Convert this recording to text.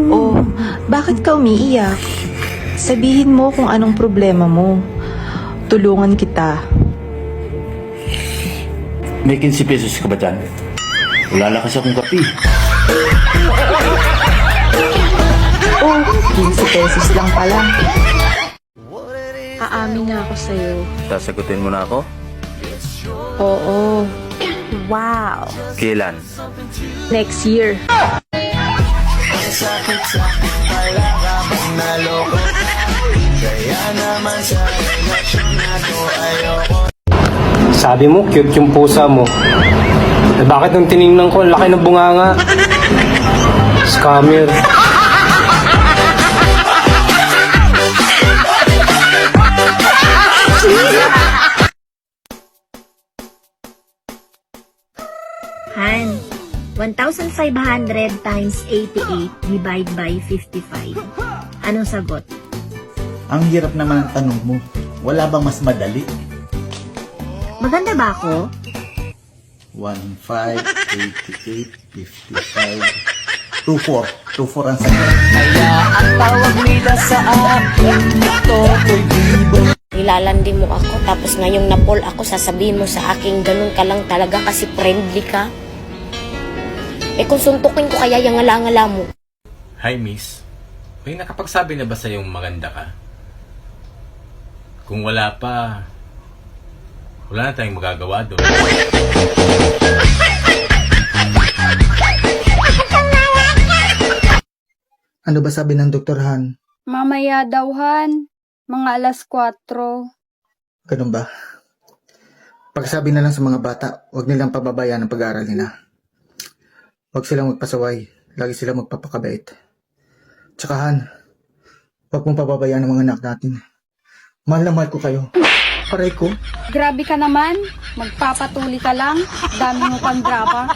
Oh, bakit ka umiiyak? Sabihin mo kung anong problema mo. Tulungan kita. May 15 pesos ka ba dyan? Wala na kasi akong kape. Oh, 15 pesos lang pala. Aamin na ako sa'yo. Sasagutin mo na ako? Oo. Wow. Kailan? Next year. Sabi mo, cute yung pusa mo. Eh bakit nung tinignan ko, ang laki ng bunganga? Scammer. Han, 1,500 times 88 divide by 55. Anong sagot? Ang hirap naman ang tanong mo. Wala bang mas madali? Maganda ba ako? 1, 5, 88, 55, 24. 24 ang sagot. Nilalandi mo ako, tapos ngayong napol ako, sasabihin mo sa akin, ganun ka lang talaga kasi friendly ka. Eh kung suntukin ko kaya yung ngala-ngala mo. Hi, miss. May nakapagsabi na ba sa'yong maganda ka? Kung wala pa, wala na tayong magagawa doon. Ano ba sabi ng Dr. Han? Mamaya daw, Han. Mga alas 4. Ganun ba? Pagsabi na lang sa mga bata, huwag nilang pababayaan ang pag-aaral nila. Huwag silang magpasaway. Lagi silang magpapakabait. Tsaka Han, huwag mong pababayaan ang mga anak natin. Mahal na mahal ko kayo. Paray ko. Grabe ka naman. Magpapatuli ka lang. Dami mo pang drama.